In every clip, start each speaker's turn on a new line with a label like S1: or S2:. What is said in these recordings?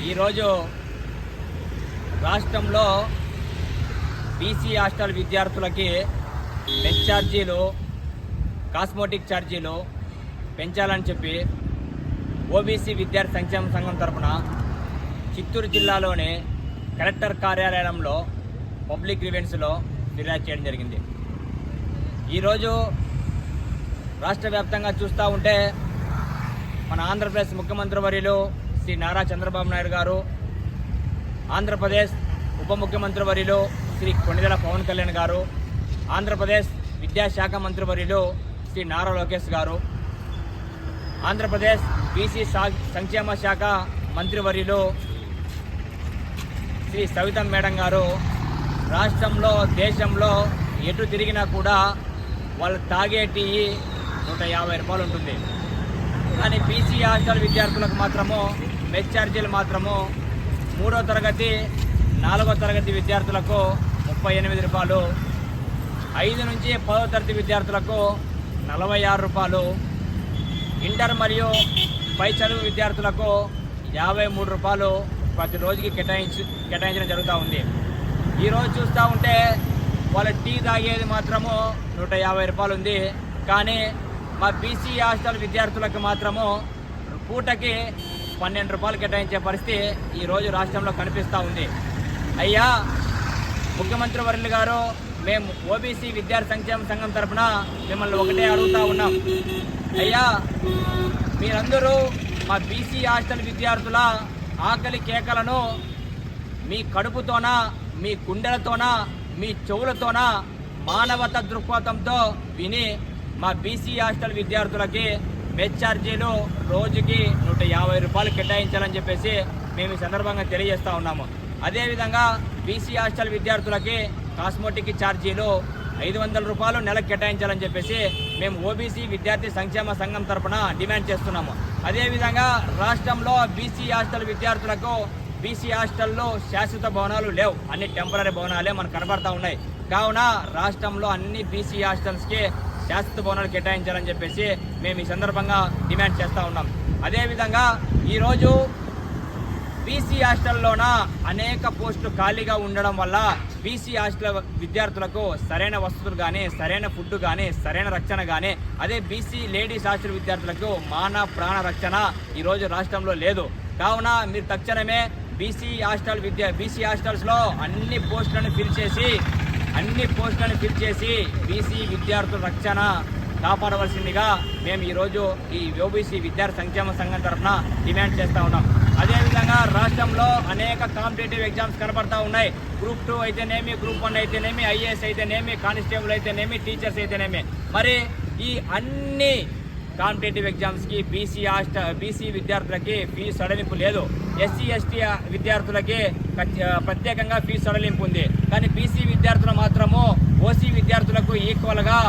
S1: ఈరోజు రాష్ట్రంలో BC hostel విద్యార్థులకి మెస్ ఛార్జీలు, కాస్మోటిక్ ఛార్జీలు పెంచాలని చెప్పి ఓబీసీ విద్యార్థి సంక్షేమ సంఘం తరఫున చిత్తూరు జిల్లాలోని కలెక్టర్ కార్యాలయంలో పబ్లిక్ గ్రీవెన్స్లో ఫిర్యాదు చేయడం జరిగింది. ఈరోజు రాష్ట్ర వ్యాప్తంగా చూస్తూ ఉంటే మన ఆంధ్రప్రదేశ్ ముఖ్యమంత్రి వర్యులు శ్రీ నారా చంద్రబాబు నాయుడు గారు, ఆంధ్రప్రదేశ్ ఉప ముఖ్యమంత్రి వర్యులు శ్రీ కొణిదెల పవన్ కళ్యాణ్ గారు, ఆంధ్రప్రదేశ్ విద్యాశాఖ మంత్రి వర్యులు శ్రీ నారా లోకేష్ గారు, ఆంధ్రప్రదేశ్ బీసీ సంక్షేమ శాఖ మంత్రి వర్యులు శ్రీ సవితం మేడం గారు రాష్ట్రంలో దేశంలో ఎటు తిరిగినా కూడా వాళ్ళు తాగే టీ 150 రూపాయలు ఉంటుంది. కానీ బీసీ హాస్టల్ విద్యార్థులకు మాత్రము మెస్ ఛార్జీలు మాత్రము 3వ తరగతి 4వ తరగతి విద్యార్థులకు 38 రూపాయలు, 5 నుంచి 10వ తరగతి విద్యార్థులకు 46 రూపాయలు, ఇంటర్ మరియు పై చదువు విద్యార్థులకు 53 రూపాయలు ప్రతి రోజుకి కేటాయించడం జరుగుతూ ఉంది. ఈరోజు చూస్తూ ఉంటే వాళ్ళ టీ తాగేది మాత్రము 150 రూపాయలు ఉంది. కానీ మా బీసీ హాస్టల్ విద్యార్థులకు మాత్రము పూటకి 12 రూపాయలు కేటాయించే పరిస్థితి ఈరోజు రాష్ట్రంలో కనిపిస్తూ ఉంది. అయ్యా ముఖ్యమంత్రి వర్యులు గారు, మేము ఓబీసీ విద్యార్థి సంక్షేమ సంఘం తరఫున మిమ్మల్ని ఒకటే అడుగుతూ ఉన్నాం. అయ్యా మీరందరూ మా బీసీ హాస్టల్ విద్యార్థుల ఆకలి కేకలను మీ కడుపుతోనా, మీ గుండెలతోనా, మీ చెవులతోనా మానవత దృక్పథంతో విని మా బీసీ హాస్టల్ విద్యార్థులకి మెస్ ఛార్జీలు రోజుకి 150 రూపాయలు కేటాయించాలని చెప్పేసి మేము ఈ సందర్భంగా తెలియజేస్తూ ఉన్నాము. అదేవిధంగా బీసీ హాస్టల్ విద్యార్థులకి కాస్మోటిక్ ఛార్జీలు 500 రూపాయలు నెలకు కేటాయించాలని చెప్పేసి మేము ఓబీసీ విద్యార్థి సంక్షేమ సంఘం తరఫున డిమాండ్ చేస్తున్నాము. అదేవిధంగా రాష్ట్రంలో బీసీ హాస్టల్ విద్యార్థులకు బీసీ హాస్టల్లో శాశ్వత భవనాలు లేవు, అన్ని టెంపరీ భవనాలే మనకు కనబడతా ఉన్నాయి. కావున రాష్ట్రంలో అన్ని బీసీ హాస్టల్స్కి శాశ్వత భవనాలు కేటాయించాలని చెప్పేసి మేము ఈ సందర్భంగా డిమాండ్ చేస్తూ ఉన్నాం. అదేవిధంగా ఈరోజు బీసీ హాస్టల్లోన అనేక పోస్టులు ఖాళీగా ఉండడం వల్ల బీసీ హాస్టల్ విద్యార్థులకు సరైన వసతులు కానీ, సరైన ఫుడ్ కానీ, సరైన రక్షణ కానీ, అదే బీసీ లేడీస్ హాస్టల్ విద్యార్థులకు మాన ప్రాణ రక్షణ ఈరోజు రాష్ట్రంలో లేదు. కావున మీరు తక్షణమే బీసీ హాస్టల్స్లో అన్ని పోస్టులను ఫిల్ చేసి బీసీ విద్యార్థుల రక్షణ కాపాడవలసిందిగా మేము ఈరోజు ఈ ఓబీసీ విద్యార్థి సంక్షేమ సంఘం తరఫున డిమాండ్ చేస్తూ ఉన్నాం. అదేవిధంగా రాష్ట్రంలో అనేక కాంపిటేటివ్ ఎగ్జామ్స్ కనబడతా ఉన్నాయి. గ్రూప్ 2 అయితేనేమి, గ్రూప్ 1 అయితేనేమి, ఐఏఎస్ అయితేనేమి, కానిస్టేబుల్ అయితేనేమి, టీచర్స్ అయితేనేమి, మరి ఈ అన్ని కాంపిటేటివ్ ఎగ్జామ్స్కి బీసీ విద్యార్థులకి ఫీజు సడలింపు లేదు. ఎస్సీ ఎస్టీ విద్యార్థులకి ప్రత్యేకంగా ఫీజు సడలింపు ఉంది. కానీ బీసీ విద్యార్థులు మాత్రము ఓసీ విద్యార్థులకు ఈక్వల్గా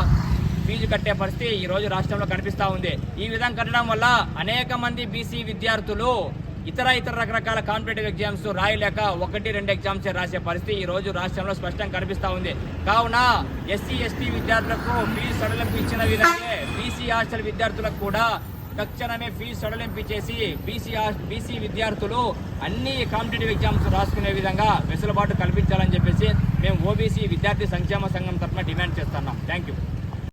S1: ఫీజు కట్టే పరిస్థితి ఈరోజు రాష్ట్రంలో కనిపిస్తూ ఉంది. ఈ విధంగా కట్టడం వల్ల అనేక మంది బీసీ విద్యార్థులు ఇతర రకరకాల కాంపిటేటివ్ ఎగ్జామ్స్ రాయలేక 1-2 ఎగ్జామ్స్ రాసే పరిస్థితి ఈరోజు రాష్ట్రంలో స్పష్టంగా కనిపిస్తూ ఉంది. కావున ఎస్సీ ఎస్టీ విద్యార్థులకు ఫీజు సడలింపు ఇచ్చిన విధంగా బీసీ హాస్టల్ విద్యార్థులకు కూడా తక్షణమే ఫీజు సడలింపు చేసి బీసీ విద్యార్థులు అన్ని కాంపిటేటివ్ ఎగ్జామ్స్ రాసుకునే విధంగా వెసులుబాటు కల్పించాలని చెప్పేసి మేము ఓబీసీ విద్యార్థి సంక్షేమ సంఘం తరఫున డిమాండ్ చేస్తున్నాం. Thank you.